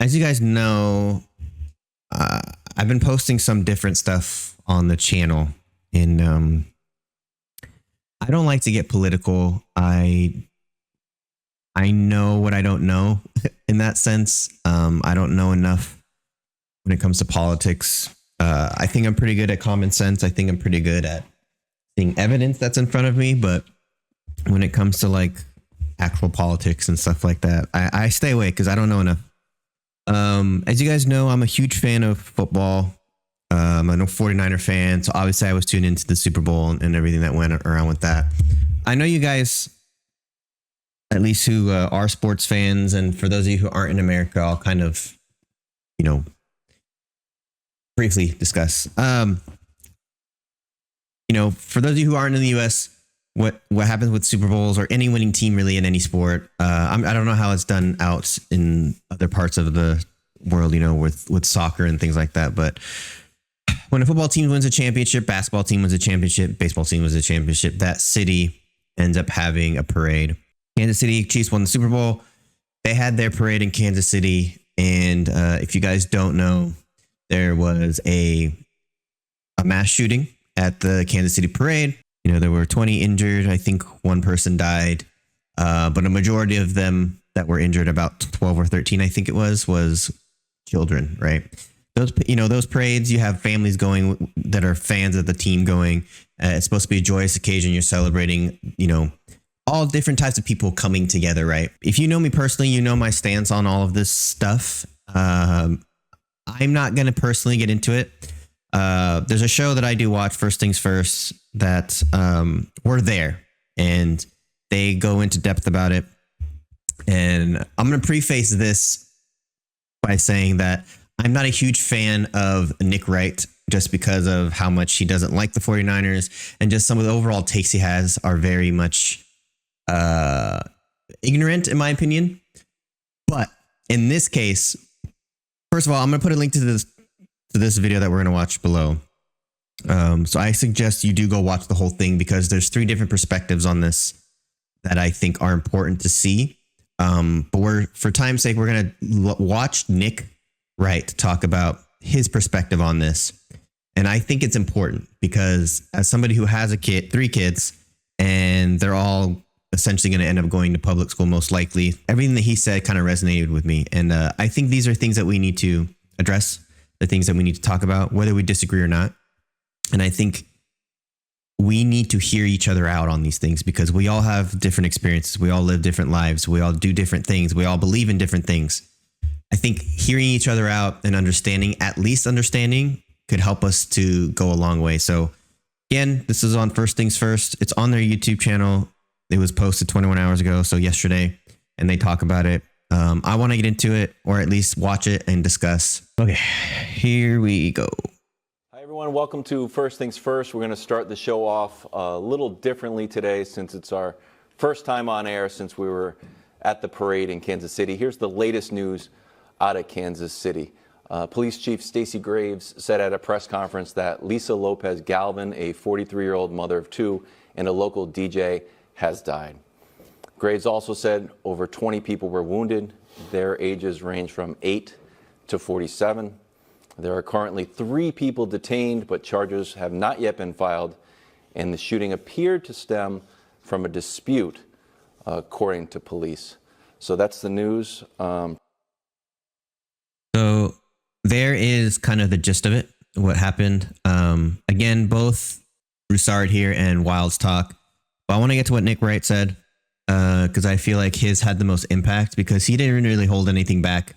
as you guys know, uh, I've been posting some different stuff on the channel, and I don't like to get political. I know what I don't know in that sense. I don't know enough when it comes to politics. I think I'm pretty good at common sense. I think I'm pretty good at seeing evidence that's in front of me. But when it comes to like actual politics and stuff like that, I stay away because I don't know enough. As you guys know, I'm a huge fan of football. I'm a 49er fan. So obviously I was tuned into the Super Bowl and everything that went around with that. I know you guys, at least who are sports fans, and for those of you who aren't in America, I'll kind of, you know, briefly discuss. For those of you who aren't in the U.S., what happens with Super Bowls or any winning team really in any sport? I don't know how it's done out in other parts of the world, with soccer and things like that. But when a football team wins a championship, basketball team wins a championship, baseball team wins a championship, that city ends up having a parade. Kansas City Chiefs won the Super Bowl. They had their parade in Kansas City. And if you guys don't know, there was a mass shooting at the Kansas City parade. There were 20 injured. I think one person died. But a majority of them that were injured, about 12 or 13, I think it was children, right? Those parades, you have families going that are fans of the team going. It's supposed to be a joyous occasion. You're celebrating, all different types of people coming together, right? If you know me personally, you know my stance on all of this stuff. I'm not going to personally get into it. There's a show that I do watch, First Things First, that we're there and they go into depth about it. And I'm going to preface this by saying that I'm not a huge fan of Nick Wright just because of how much he doesn't like the 49ers, and just some of the overall takes he has are very much ignorant, in my opinion. But in this case, first of all, I'm going to put a link to this video that we're going to watch below. So I suggest you do go watch the whole thing because there's 3 different perspectives on this that I think are important to see. But for time's sake, we're going to watch Nick Wright talk about his perspective on this. And I think it's important because as somebody who has 3 kids, and they're all essentially going to end up going to public school, most likely, everything that he said kind of resonated with me. And I think these are things that we need to address, the things that we need to talk about, whether we disagree or not. And I think we need to hear each other out on these things because we all have different experiences. We all live different lives. We all do different things. We all believe in different things. I think hearing each other out and at least understanding, could help us to go a long way. So again, this is on First Things First. It's on their YouTube channel. It was posted 21 hours ago, so yesterday, and they talk about it. I want to get into it, or at least watch it and discuss. Okay, here we go. Hi everyone, welcome to First Things First. We're going to start the show off a little differently today since it's our first time on air since we were at the parade in Kansas City. Here's the latest news out of Kansas City. Police Chief Stacey Graves said at a press conference that Lisa Lopez Galvin, a 43-year-old mother of 2 and a local DJ, has died. Graves also said over 20 people were wounded. Their ages range from 8 to 47. There are currently 3 people detained, but charges have not yet been filed, and the shooting appeared to stem from a dispute, according to police. So that's the news. So there is kind of the gist of it, what happened. Again, both Broussard here and Wild's talk. But I want to get to what Nick Wright said, because I feel like his had the most impact because he didn't really hold anything back.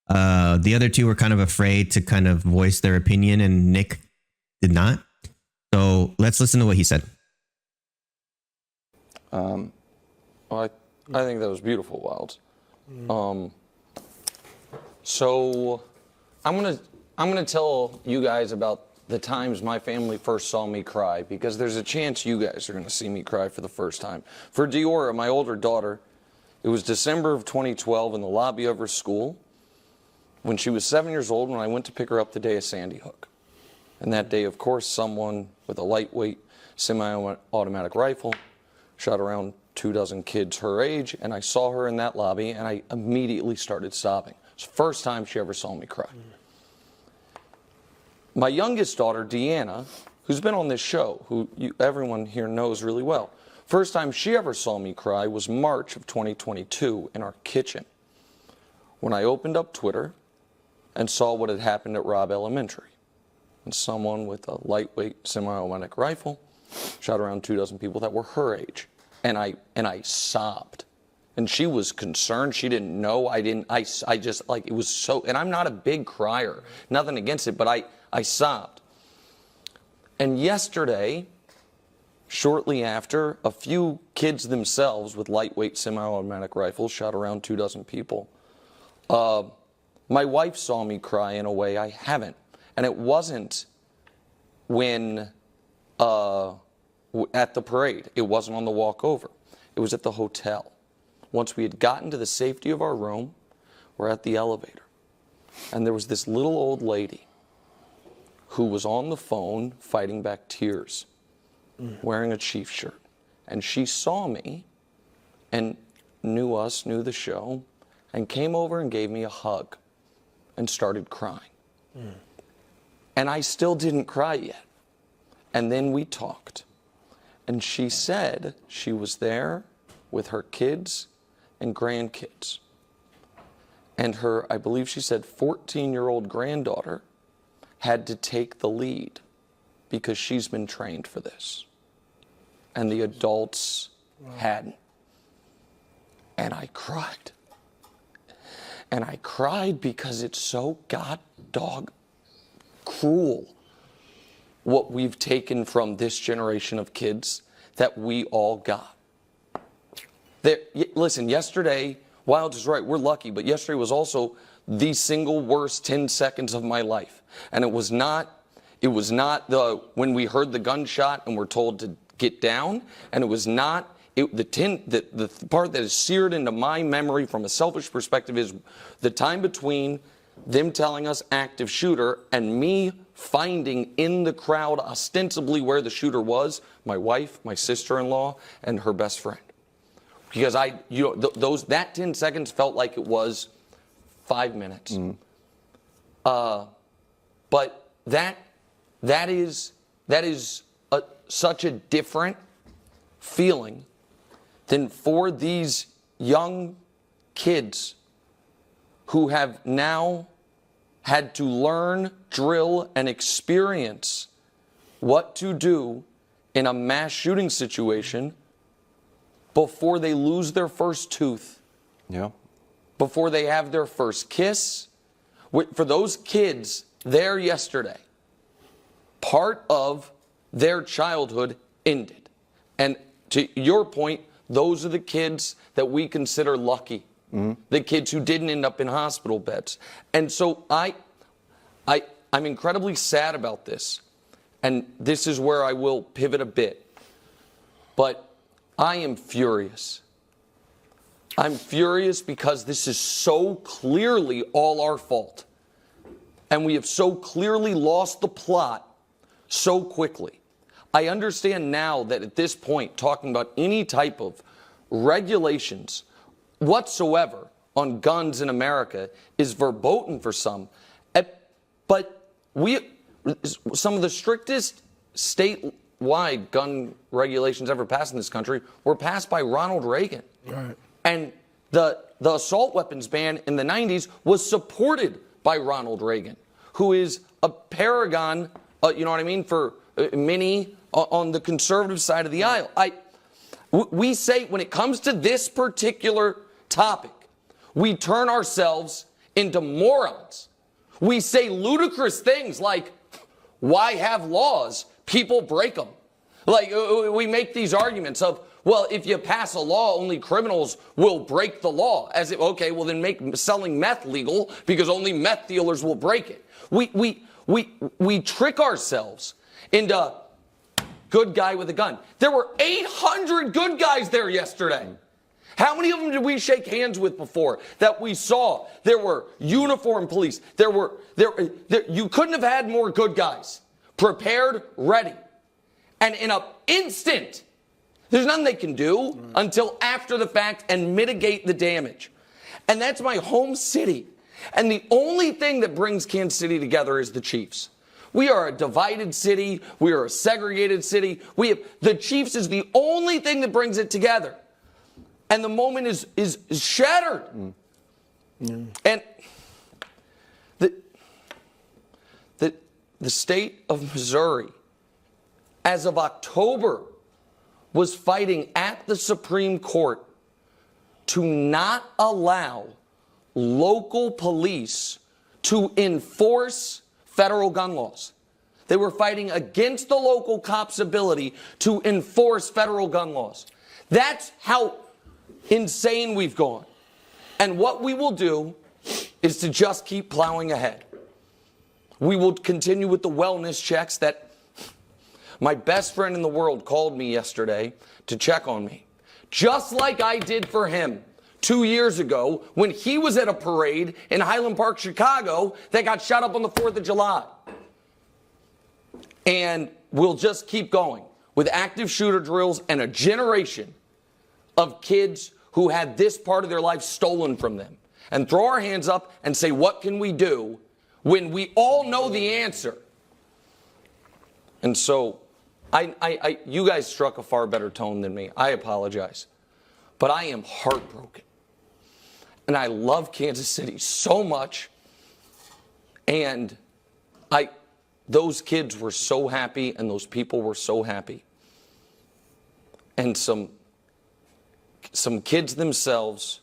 The other 2 were kind of afraid to kind of voice their opinion, and Nick did not. So let's listen to what he said. Well, I think that was beautiful, Wilds. So I'm gonna tell you guys about the times my family first saw me cry, because there's a chance you guys are gonna see me cry for the first time. For Diora, my older daughter, it was December of 2012 in the lobby of her school when she was 7 years old when I went to pick her up the day of Sandy Hook. And that day, of course, someone with a lightweight semi-automatic rifle shot around 24 kids her age, and I saw her in that lobby and I immediately started sobbing. It's the first time she ever saw me cry. My youngest daughter, Deanna, who's been on this show, who everyone here knows really well, first time she ever saw me cry was March of 2022 in our kitchen, when I opened up Twitter and saw what had happened at Robb Elementary. And someone with a lightweight semi-automatic rifle shot around 24 people that were her age. And I sobbed. And she was concerned. She didn't know. I just, like, it was so, and I'm not a big crier, nothing against it, but I sobbed. And yesterday, shortly after, a few kids themselves with lightweight semi-automatic rifles shot around 24 people. My wife saw me cry in a way I haven't. And it wasn't when, at the parade. It wasn't on the walk over. It was at the hotel. Once we had gotten to the safety of our room, we're at the elevator. And there was this little old lady who was on the phone fighting back tears, wearing a Chiefs shirt. And she saw me and knew us, knew the show, and came over and gave me a hug and started crying. And I still didn't cry yet. And then we talked. And she said she was there with her kids and grandkids. And her, I believe she said, 14-year-old granddaughter had to take the lead because she's been trained for this. And the adults hadn't. And I cried. And I cried because it's so god-dog cruel what we've taken from this generation of kids that we all got. Listen, yesterday, Wilds is right, we're lucky, but yesterday was also the single worst 10 seconds of my life. And it was not when we heard the gunshot and were told to get down, and it was not the part that is seared into my memory from a selfish perspective is the time between them telling us active shooter and me finding in the crowd ostensibly where the shooter was, my wife, my sister-in-law, and her best friend. Because that 10 seconds felt like it was 5 minutes. But that is such a different feeling than for these young kids who have now had to learn, drill, and experience what to do in a mass shooting situation before they lose their first tooth, before they have their first kiss. For those kids there yesterday, part of their childhood ended. And to your point, those are the kids that we consider lucky. The kids who didn't end up in hospital beds. And so I'm incredibly sad about this. And this is where I will pivot a bit. But I am furious. I'm furious because this is so clearly all our fault. And we have so clearly lost the plot so quickly. I understand now that at this point, talking about any type of regulations whatsoever on guns in America is verboten for some. But some of the strictest statewide gun regulations ever passed in this country were passed by Ronald Reagan. Right. And the assault weapons ban in the 90s was supported by Ronald Reagan, who is a paragon, you know what I mean, for many on the conservative side of the aisle. We say when it comes to this particular topic, we turn ourselves into morons. We say ludicrous things like, why have laws? People break them. Like, we make these arguments of, well, if you pass a law, only criminals will break the law. As if, okay, well then make selling meth legal because only meth dealers will break it. We trick ourselves into good guy with a gun. There were 800 good guys there yesterday. How many of them did we shake hands with before that we saw? There were uniformed police. You couldn't have had more good guys. Prepared, ready. And in an instant, there's nothing they can do until after the fact and mitigate the damage. And that's my home city. And the only thing that brings Kansas City together is the Chiefs. We are a divided city. We are a segregated city. The Chiefs is the only thing that brings it together. And the moment is shattered. And the state of Missouri, as of October, was fighting at the Supreme Court to not allow local police to enforce federal gun laws. They were fighting against the local cops' ability to enforce federal gun laws. That's how insane we've gone. And what we will do is to just keep plowing ahead. We will continue with the wellness checks that my best friend in the world called me yesterday to check on me, just like I did for him 2 years ago when he was at a parade in Highland Park, Chicago, that got shot up on the 4th of July. And we'll just keep going with active shooter drills and a generation of kids who had this part of their life stolen from them, and throw our hands up and say, what can we do when we all know the answer? And so you guys struck a far better tone than me. I apologize. But I am heartbroken. And I love Kansas City so much. And those kids were so happy, and those people were so happy. And some kids themselves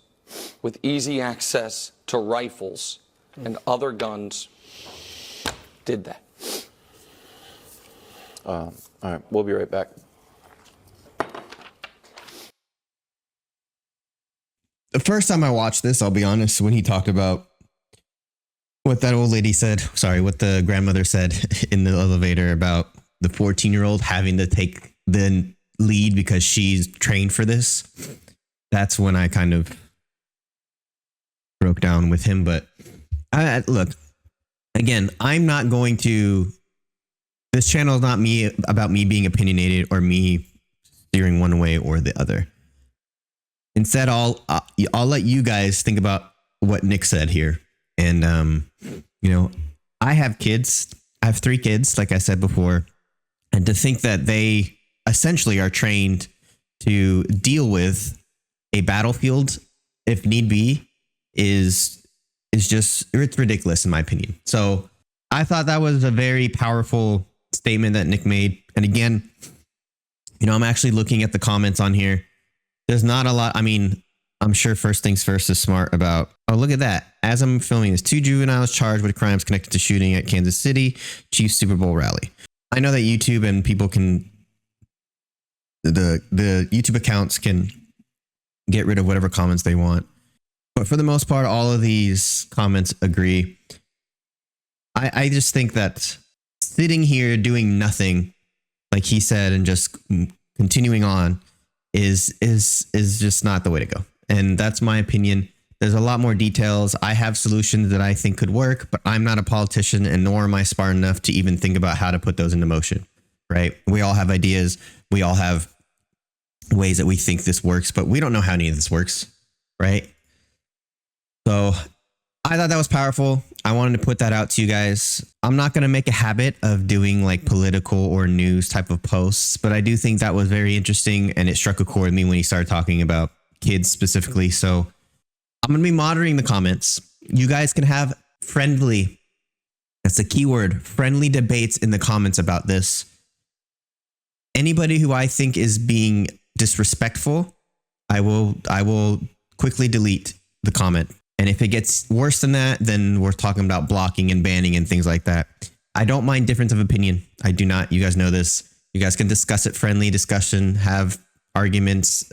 with easy access to rifles and other guns did that. All right, we'll be right back. The first time I watched this, I'll be honest, when he talked about what that old lady said, what the grandmother said in the elevator about the 14-year-old having to take the lead because she's trained for this, that's when I kind of broke down with him. But look, again, I'm not going to, this channel is not about me being opinionated or me steering one way or the other. Instead, I'll let you guys think about what Nick said here. And, I have kids. I have 3 kids, like I said before. And to think that they essentially are trained to deal with a battlefield, if need be, is just, it's ridiculous in my opinion. So I thought that was a very powerful statement that Nick made. And again, I'm actually looking at the comments on here. There's not a lot. I mean, I'm sure First Things First is smart about, oh, look at that. As I'm filming this, 2 juveniles charged with crimes connected to shooting at Kansas City Chiefs Super Bowl rally. I know that YouTube and people can, the YouTube accounts can get rid of whatever comments they want. But for the most part, all of these comments agree. I just think that sitting here doing nothing, like he said, and just continuing on is just not the way to go. And that's my opinion. There's a lot more details. I have solutions that I think could work, but I'm not a politician, and nor am I smart enough to even think about how to put those into motion, right? We all have ideas. We all have ways that we think this works, but we don't know how any of this works, right? So I thought that was powerful. I wanted to put that out to you guys. I'm not going to make a habit of doing like political or news type of posts, but I do think that was very interesting, and it struck a chord with me when he started talking about kids specifically. So I'm going to be monitoring the comments. You guys can have friendly, that's the key word, friendly debates in the comments about this. Anybody who I think is being disrespectful, I will quickly delete the comment. And if it gets worse than that, then we're talking about blocking and banning and things like that. I don't mind difference of opinion. I do not. You guys know this. You guys can discuss it, friendly discussion, have arguments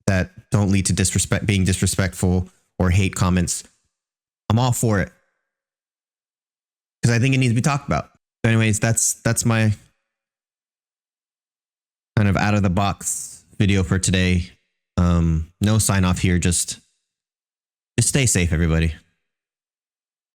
that don't lead to being disrespectful or hate comments. I'm all for it, because I think it needs to be talked about. But anyways, that's my kind of out of the box video for today. No sign off here. Just stay safe, everybody.